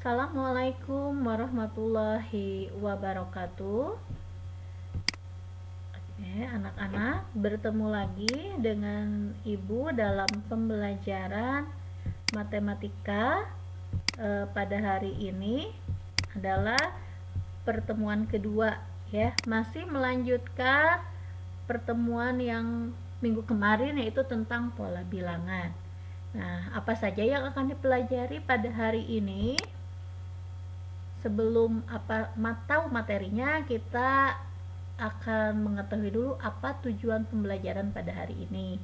Assalamualaikum warahmatullahi wabarakatuh. Oke, anak-anak, bertemu lagi dengan Ibu dalam pembelajaran matematika. Pada hari ini adalah pertemuan kedua ya, masih melanjutkan pertemuan yang minggu kemarin, yaitu tentang pola bilangan. Nah, apa saja yang akan dipelajari pada hari ini? Sebelum tahu materinya, kita akan mengetahui dulu apa tujuan pembelajaran pada hari ini.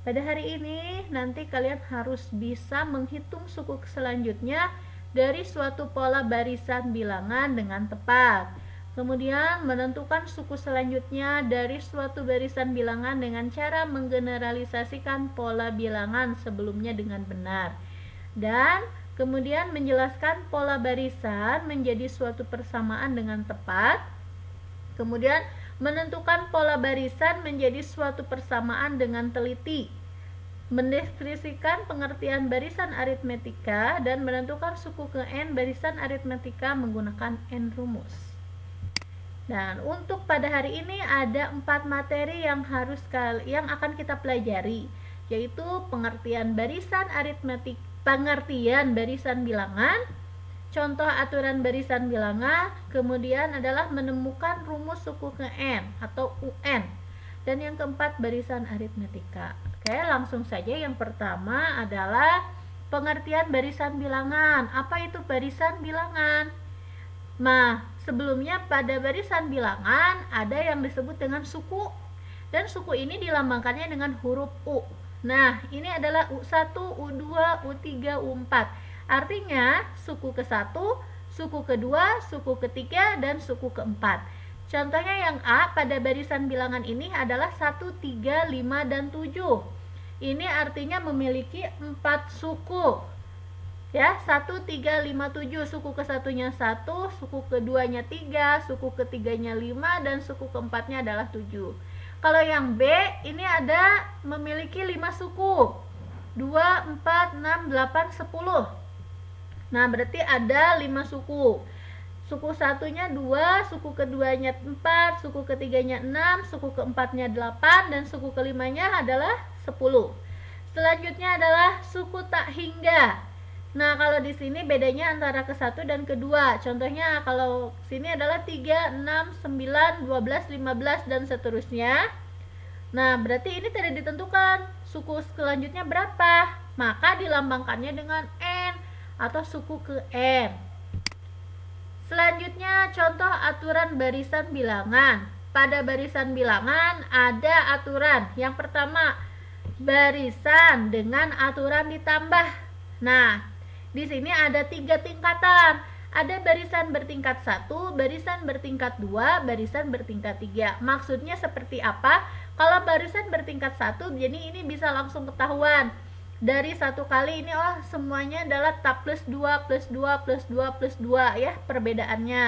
Pada hari ini nanti kalian harus bisa menghitung suku selanjutnya dari suatu pola barisan bilangan dengan tepat. Kemudian menentukan suku selanjutnya dari suatu barisan bilangan dengan cara menggeneralisasikan pola bilangan sebelumnya dengan benar. Dan kemudian menjelaskan pola barisan menjadi suatu persamaan dengan tepat. Kemudian menentukan pola barisan menjadi suatu persamaan dengan teliti. Mendeskripsikan pengertian barisan aritmetika dan menentukan suku ke n barisan aritmetika menggunakan n rumus. Dan untuk pada hari ini ada 4 materi yang akan kita pelajari, yaitu pengertian barisan bilangan, contoh aturan barisan bilangan, kemudian adalah menemukan rumus suku ke n atau UN, dan yang keempat barisan aritmetika. Oke, langsung saja. Yang pertama adalah pengertian barisan bilangan. Apa itu barisan bilangan? Nah, sebelumnya pada barisan bilangan ada yang disebut dengan suku, dan suku ini dilambangkannya dengan huruf U. Nah, ini adalah U1, U2, U3, U4. Artinya suku ke-1, suku kedua, suku ketiga, dan suku keempat. Contohnya yang A pada barisan bilangan ini adalah 1, 3, 5, dan 7. Ini artinya memiliki 4 suku. Ya, 1, 3, 5, 7. Suku ke-1-nya 1, suku keduanya 3, suku ketiganya 5, dan suku keempatnya adalah 7. Kalau yang B, ini ada memiliki 5 suku. 2, 4, 6, 8, 10. Nah, berarti ada 5 suku. Suku satunya 2, suku keduanya 4, suku ketiganya 6, suku keempatnya 8, dan suku kelimanya adalah 10. Selanjutnya adalah suku tak hingga. Nah, kalau di sini bedanya antara ke-1 dan kedua. Contohnya kalau sini adalah 3, 6, 9, 12, 15, dan seterusnya. Nah, berarti ini tidak ditentukan suku selanjutnya berapa. Maka dilambangkannya dengan N atau suku ke N. Selanjutnya contoh aturan barisan bilangan. Pada barisan bilangan ada aturan. Yang pertama, barisan dengan aturan ditambah. Nah, di sini ada 3 tingkatan. Ada barisan bertingkat 1, barisan bertingkat 2, barisan bertingkat 3. Maksudnya seperti apa? Kalau barisan bertingkat 1, jadi ini bisa langsung ketahuan. Dari satu kali ini semuanya adalah tab plus 2 plus 2 plus 2 plus 2 ya perbedaannya.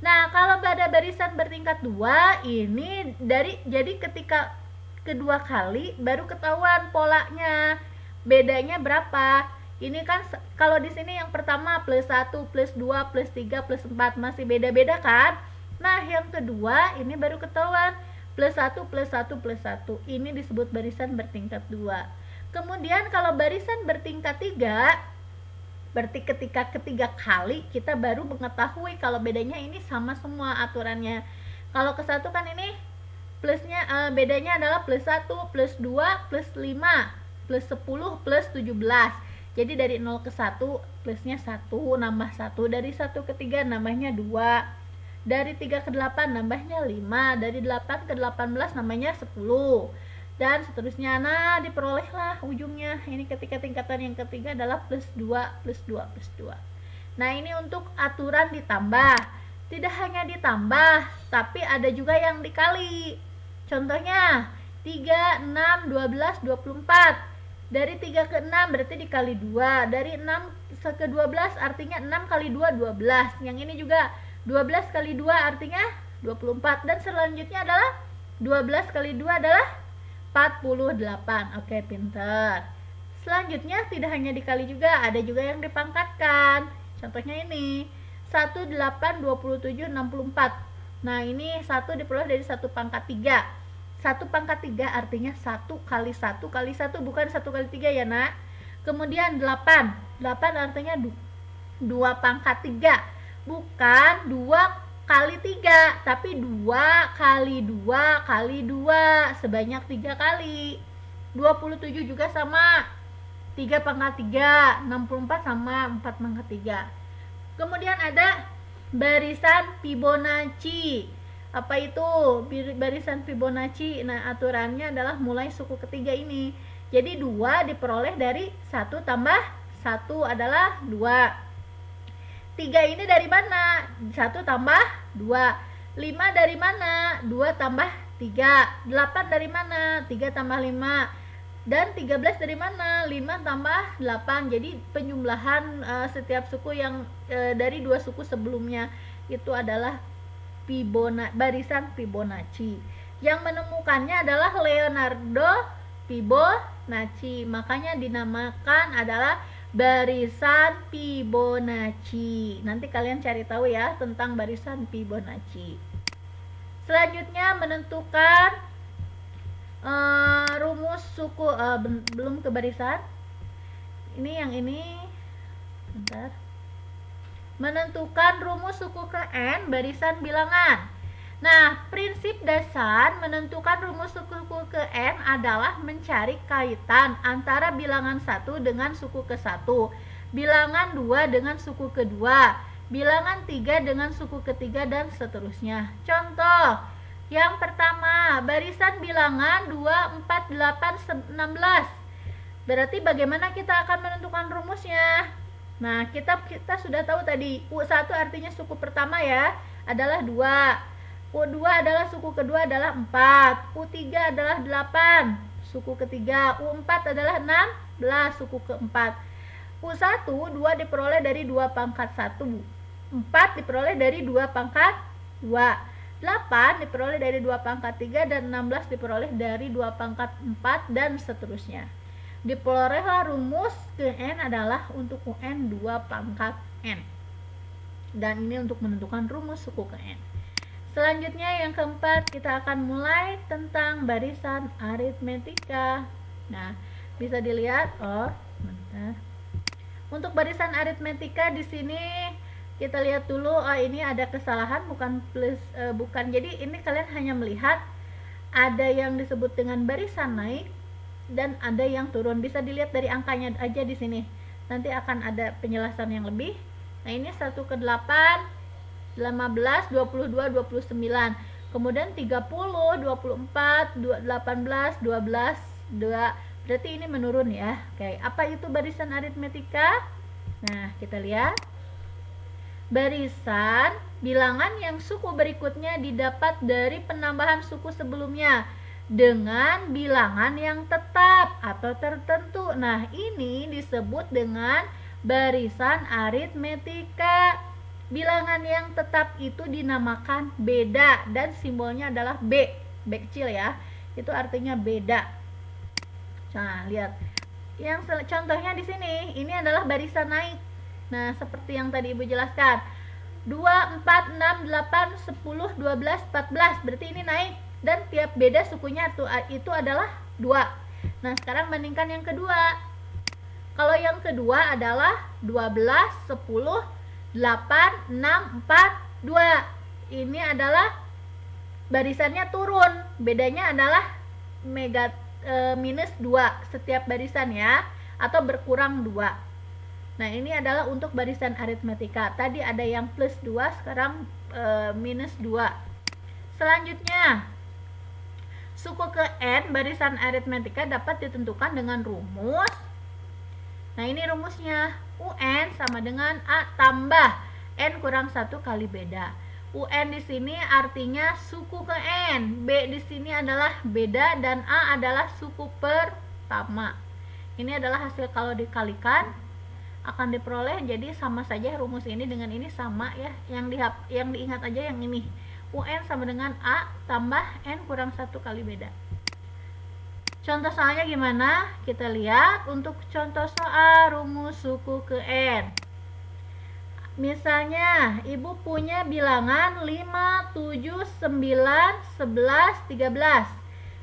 Nah, kalau pada barisan bertingkat 2 ini jadi ketika kedua kali baru ketahuan polanya. Bedanya berapa? Ini kan kalau di sini yang pertama plus 1, plus 2, plus 3, plus 4 masih beda-beda kan? Nah, yang kedua ini baru ketahuan plus 1, plus 1, plus 1. Ini disebut barisan bertingkat 2. Kemudian kalau barisan bertingkat 3, berarti ketika ketiga kali kita baru mengetahui kalau bedanya ini sama semua aturannya. Kalau ke-1 kan ini plusnya bedanya adalah plus 1, plus 2, plus 5, plus 10, plus 17. Jadi dari 0 ke 1 plusnya 1 nambah 1, dari 1 ke 3 nambahnya 2, dari 3 ke 8 nambahnya 5, dari 8 ke 18 nambahnya 10, dan seterusnya. Nah, diperolehlah ujungnya. Ini ketika tingkatan yang ketiga adalah plus 2, plus 2, plus 2. Nah, ini untuk aturan ditambah. Tidak hanya ditambah, tapi ada juga yang dikali. Contohnya 3, 6, 12, 24. Dari 3 ke 6 berarti dikali 2. Dari 6 ke 12 artinya 6 kali 2, 12. Yang ini juga 12 kali 2 artinya 24. Dan selanjutnya adalah 12 kali 2 adalah 48. Oke, pinter. Selanjutnya tidak hanya dikali juga, ada juga yang dipangkatkan. Contohnya ini 1, 8, 27, 64. Nah ini 1 diperoleh dari 1 pangkat 3. 1 pangkat 3 artinya 1 kali 1 kali 1, bukan 1 kali 3 ya nak. Kemudian 8 artinya 2 pangkat 3, bukan 2 kali 3, tapi 2 kali 2 kali 2, sebanyak 3 kali. 27 juga sama, 3 pangkat 3, 64 sama 4 pangkat 3. Kemudian ada barisan Fibonacci. Apa itu barisan Fibonacci? Nah, aturannya adalah mulai suku ketiga ini. Jadi 2 diperoleh dari 1 tambah 1 adalah 2. 3 ini dari mana? 1 tambah 2. 5 dari mana? 2 tambah 3. 8 dari mana? 3 tambah 5. Dan 13 dari mana? 5 tambah 8. Jadi penjumlahan setiap suku yang dari 2 suku sebelumnya itu adalah barisan Fibonacci. Yang menemukannya adalah Leonardo Fibonacci. Makanya dinamakan adalah barisan Fibonacci. Nanti kalian cari tahu ya tentang barisan Fibonacci. Selanjutnya menentukan rumus suku, belum ke barisan. Ini yang ini. Bentar. Menentukan rumus suku ke N barisan bilangan. Nah, prinsip dasar menentukan rumus suku ke N adalah mencari kaitan antara bilangan 1 dengan suku ke-1, bilangan 2 dengan suku ke-2, bilangan 3 dengan suku ke-3, dan seterusnya. Contoh yang pertama, barisan bilangan 2, 4, 8, 16. Berarti bagaimana kita akan menentukan rumusnya? Nah, kita sudah tahu tadi, U1 artinya suku pertama ya, adalah 2. U2 adalah suku kedua adalah 4. U3 adalah 8, suku ketiga. U4 adalah 16, suku keempat. U1, 2 diperoleh dari 2 pangkat 1. 4 diperoleh dari 2 pangkat 2. 8 diperoleh dari 2 pangkat 3, dan 16 diperoleh dari 2 pangkat 4, dan seterusnya. Diperolehlah rumus ke N adalah untuk UN 2 pangkat N. Dan ini untuk menentukan rumus suku ke N. Selanjutnya yang keempat, kita akan mulai tentang barisan aritmetika. Nah, bisa dilihat, bentar. Untuk barisan aritmetika di sini kita lihat dulu, ini ada kesalahan, bukan plus, bukan. Jadi ini kalian hanya melihat ada yang disebut dengan barisan naik dan ada yang turun. Bisa dilihat dari angkanya aja di sini. Nanti akan ada penjelasan yang lebih. Nah, ini 1 ke 8, 15, 22, 29. Kemudian 30, 24, 18, 12, 2. Berarti ini menurun ya. Oke, apa itu barisan aritmetika? Nah, kita lihat. Barisan bilangan yang suku berikutnya didapat dari penambahan suku sebelumnya dengan bilangan yang tetap atau tertentu. Nah, ini disebut dengan barisan aritmetika. Bilangan yang tetap itu dinamakan beda dan simbolnya adalah B. B kecil ya. Itu artinya beda. Nah, lihat. Yang contohnya di sini, ini adalah barisan naik. Nah, seperti yang tadi Ibu jelaskan, 2, 4, 6, 8, 10, 12, 14. Berarti ini naik. Dan tiap beda sukunya itu adalah 2. Nah, sekarang bandingkan yang kedua. Kalau yang kedua adalah 12, 10, 8, 6, 4, 2. Ini adalah barisannya turun. Bedanya adalah minus 2 setiap barisan ya. Atau berkurang 2. Nah, ini adalah untuk barisan aritmetika. Tadi ada yang plus 2, sekarang minus 2. Selanjutnya, suku ke N barisan aritmetika dapat ditentukan dengan rumus. Nah, ini rumusnya. UN sama dengan A tambah N kurang 1 kali beda. UN di sini artinya suku ke N. B di sini adalah beda dan A adalah suku pertama. Ini adalah hasil kalau dikalikan akan diperoleh, jadi sama saja rumus ini dengan ini sama ya. Yang diingat aja yang ini. UN sama dengan A tambah N kurang 1 kali beda. Contoh soalnya gimana? Kita lihat untuk contoh soal rumus suku ke N. Misalnya, Ibu punya bilangan 5, 7, 9, 11, 13.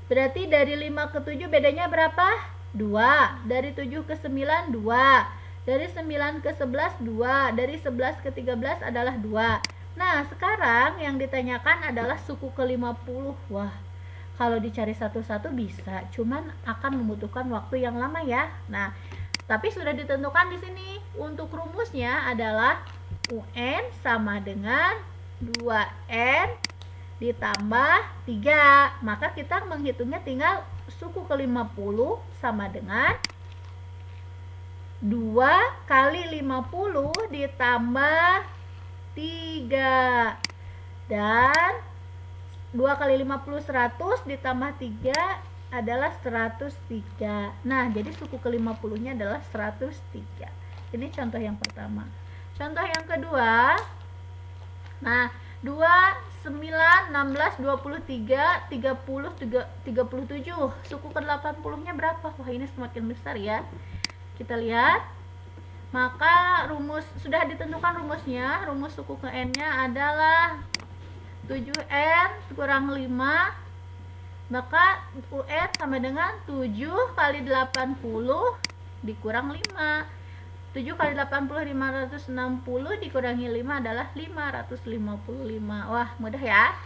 Berarti dari 5 ke 7 bedanya berapa? 2. Dari 7 ke 9, 2. Dari 9 ke 11, 2. Dari 11 ke 13 adalah 2. Nah, sekarang yang ditanyakan adalah suku ke-50. Wah, kalau dicari satu-satu bisa, cuman akan membutuhkan waktu yang lama ya. Nah, tapi sudah ditentukan di sini. Untuk rumusnya adalah UN sama dengan 2N ditambah 3. Maka kita menghitungnya tinggal suku ke-50 sama dengan 2 kali 50 ditambah 3. Dan 2 kali 50 100 ditambah 3 adalah 103. Nah, jadi suku ke-50 nya adalah 103. Ini contoh yang pertama. Contoh yang kedua, nah 2, 9, 16, 23, 30, 37. Suku ke-80 nya berapa? Wah, ini semakin besar ya. Kita lihat. Maka rumus sudah ditentukan rumusnya. Rumus suku ke N nya adalah 7N kurang 5. Maka UN sama dengan 7 kali 80 dikurang 5. 7 kali 80 560 dikurangi 5 adalah 555. Wah, mudah ya.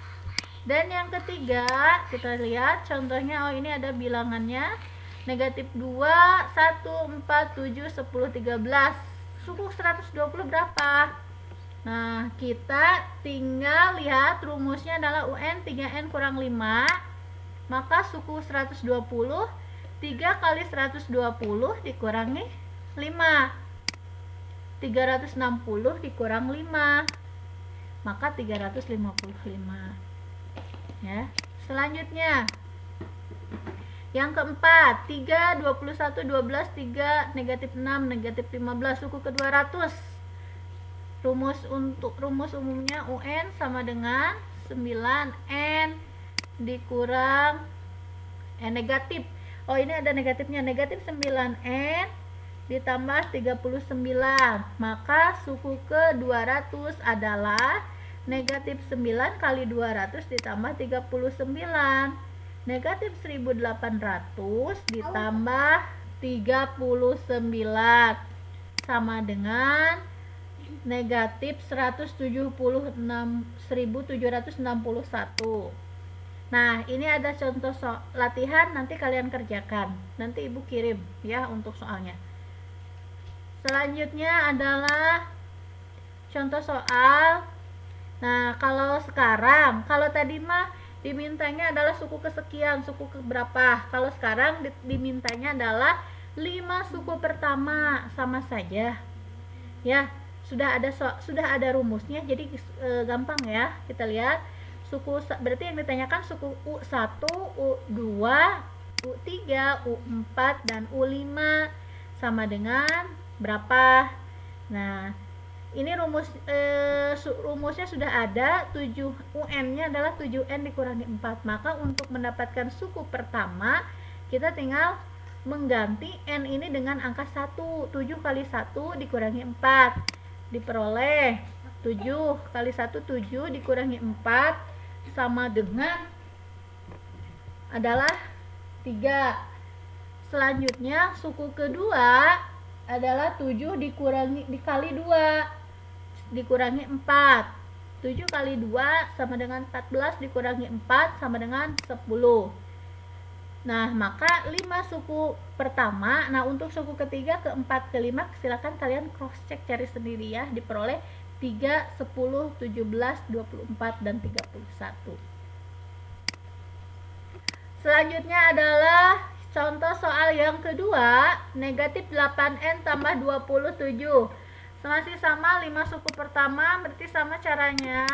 Dan yang ketiga, kita lihat contohnya. Oh, ini ada bilangannya. Negatif 2, 1, 4, 7, 10, 13. Suku 120 berapa? Nah, kita tinggal lihat rumusnya adalah UN 3N kurang 5. Maka suku 120, 3 kali 120 dikurangi 5. 360 dikurang 5, maka 355 ya. Selanjutnya yang keempat, 3, 21, 12, 3, negatif 6, negatif 15. Suku ke 200. Rumus umumnya UN sama dengan 9N dikurang negatif. Oh, ini ada negatifnya. Negatif 9N ditambah 39. Maka suku ke 200 adalah negatif 9 kali 200 ditambah 39. Negatif 1800 ditambah 39 sama dengan negatif 1761. Nah, ini ada contoh latihan, nanti kalian kerjakan. Nanti Ibu kirim ya untuk soalnya. Selanjutnya adalah contoh soal. Nah, kalau sekarang, kalau tadi mah dimintanya adalah suku kesekian, suku ke berapa. Kalau sekarang dimintanya adalah 5 suku pertama, sama saja. Ya, sudah ada rumusnya, jadi gampang ya. Kita lihat suku, berarti yang ditanyakan suku U1, U2, U3, U4 dan U5 sama dengan berapa. Nah, ini rumusnya sudah ada. 7 UN-nya adalah 7N dikurangi 4. Maka untuk mendapatkan suku pertama, kita tinggal mengganti N ini dengan angka 1. 7 kali 1 dikurangi 4. Diperoleh 7 kali 1 7 dikurangi 4 sama dengan adalah 3. Selanjutnya suku kedua adalah 7 dikali 2 dikurangi 4. 7 kali 2 sama dengan 14 dikurangi 4 sama dengan 10. Nah, maka 5 suku pertama. Nah, untuk suku ketiga, keempat, kelima silakan kalian cross check, cari sendiri ya. Diperoleh 3, 10, 17, 24 dan 31. Selanjutnya adalah contoh soal yang kedua, negatif 8N tambah 27. Masih sama 5 suku pertama, berarti sama caranya.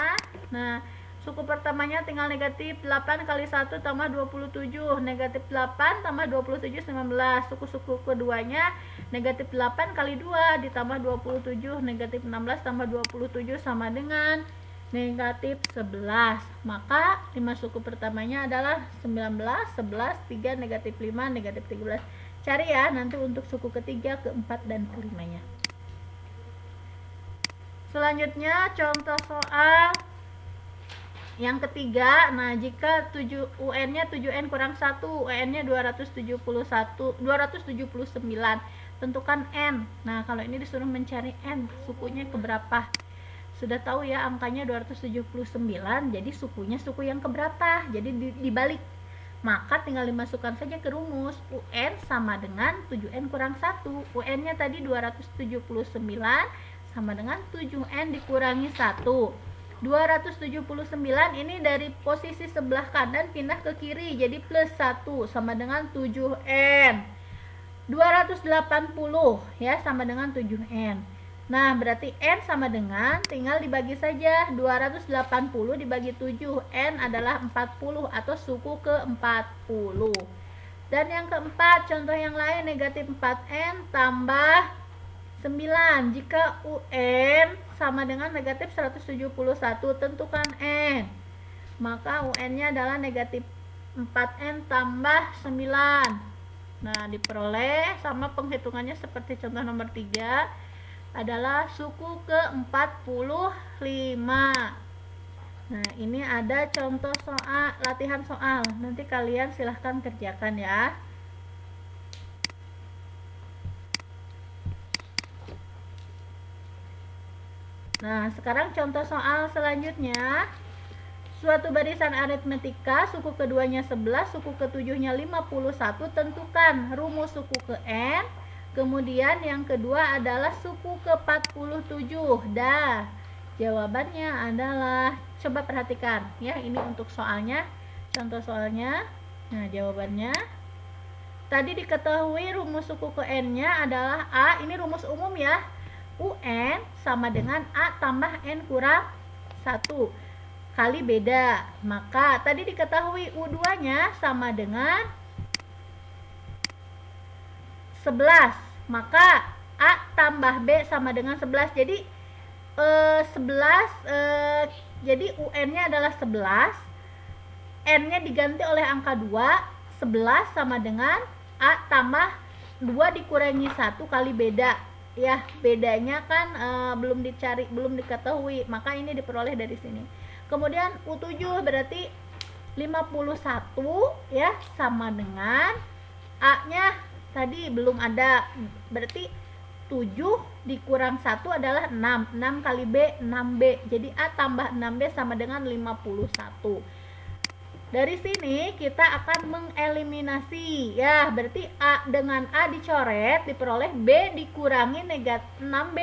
Nah, suku pertamanya tinggal negatif 8 kali 1 tambah 27. Negatif 8 tambah 27, 19. Suku-suku keduanya negatif 8 kali 2 ditambah 27. Negatif 16 tambah 27 sama dengan negatif 11. Maka 5 suku pertamanya adalah 19, 11, 3, negatif 5, negatif 13. Cari ya nanti untuk suku ketiga, keempat, dan kelimanya. Selanjutnya contoh soal yang ketiga. Nah, jika UN-nya 7N kurang 1, UN-nya 279, tentukan N. Nah, kalau ini disuruh mencari N, sukunya keberapa? Sudah tahu ya angkanya 279, jadi sukunya suku yang keberapa? Jadi dibalik. Maka tinggal dimasukkan saja ke rumus. UN sama dengan 7N kurang 1. UN-nya tadi 279 sama dengan 7N dikurangi 1. 279 ini dari posisi sebelah kanan pindah ke kiri, jadi plus 1 sama dengan 7N. 280 ya sama dengan 7N. Nah, berarti N sama dengan, tinggal dibagi saja, 280 dibagi 7, N adalah 40 atau suku ke-40. Dan yang keempat, contoh yang lain, negatif 4N tambah 9. Jika UN sama dengan negatif 171, tentukan N. Maka UN-nya adalah negatif 4N tambah 9. Nah, diperoleh sama penghitungannya seperti contoh nomor 3. Adalah suku ke-45. Nah, ini ada contoh soal, latihan soal. Nanti kalian silahkan kerjakan ya. Nah, sekarang contoh soal selanjutnya. Suatu barisan aritmetika, suku keduanya 11, suku ketujuhnya 51, tentukan rumus suku ke N. Kemudian yang kedua adalah suku ke-47. Dah, jawabannya adalah, coba perhatikan ya, ini untuk soalnya, contoh soalnya. Nah, jawabannya tadi diketahui rumus suku ke N-nya adalah A, ini rumus umum ya. UN sama dengan A tambah N kurang 1 kali beda. Maka tadi diketahui U2-nya sama dengan 11. Maka A tambah B sama dengan 11. Jadi 11 jadi UN-nya adalah 11. N-nya diganti oleh angka 2. 11 sama dengan A tambah 2 dikurangi 1 kali beda. Ya, bedanya kan belum dicari, belum diketahui. Maka ini diperoleh dari sini. Kemudian U7 berarti 51 ya, sama dengan A-nya tadi belum ada, berarti 7 dikurang 1 adalah 6. 6 kali B, 6B. Jadi A tambah 6B sama dengan 51. Dari sini kita akan mengeliminasi ya, berarti A dengan A dicoret, diperoleh B dikurangi negatif 6B,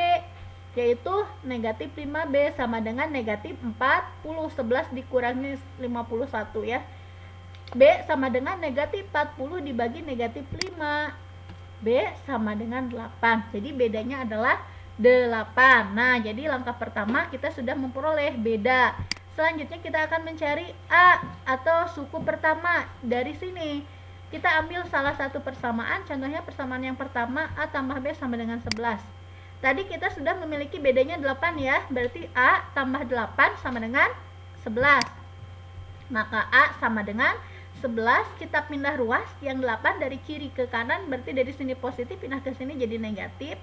yaitu negatif 5B sama dengan negatif 40. 11 dikurangi 51 ya. B sama dengan negatif 40 dibagi negatif 5. B sama dengan 8. Jadi bedanya adalah 8. Nah, jadi langkah pertama kita sudah memperoleh beda. Selanjutnya kita akan mencari A atau suku pertama. Dari sini kita ambil salah satu persamaan. Contohnya persamaan yang pertama, A tambah B sama dengan 11. Tadi kita sudah memiliki bedanya 8 ya. Berarti A tambah 8 sama dengan 11. Maka A sama dengan 11, kita pindah ruas, yang 8 dari kiri ke kanan, berarti dari sini positif pindah ke sini jadi negatif.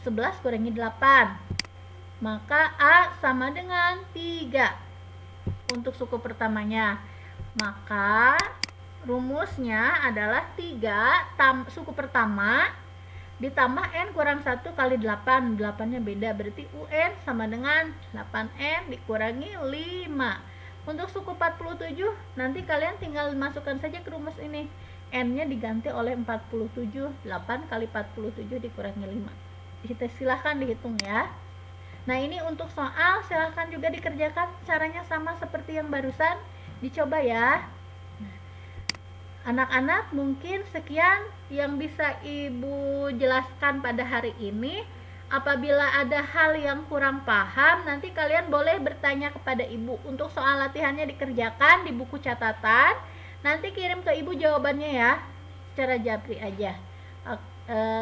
11 kurangi 8, maka A sama dengan 3 untuk suku pertamanya. Maka rumusnya adalah 3 suku pertama ditambah N kurang 1 kali 8. 8-nya beda, berarti UN sama dengan 8N dikurangi 5. Untuk suku 47, nanti kalian tinggal masukkan saja ke rumus ini. N-nya diganti oleh 47. 8 kali 47 dikurangi 5. Kita silahkan dihitung ya. Nah, ini untuk soal, silahkan juga dikerjakan. Caranya sama seperti yang barusan. Dicoba ya. Anak-anak, mungkin sekian yang bisa Ibu jelaskan pada hari ini. Apabila ada hal yang kurang paham, nanti kalian boleh bertanya kepada Ibu. Untuk soal latihannya dikerjakan di buku catatan. Nanti kirim ke Ibu jawabannya ya, secara japri aja.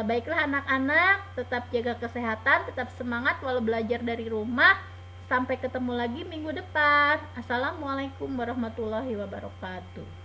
Baiklah anak-anak, tetap jaga kesehatan, tetap semangat walau belajar dari rumah. Sampai ketemu lagi minggu depan. Assalamualaikum warahmatullahi wabarakatuh.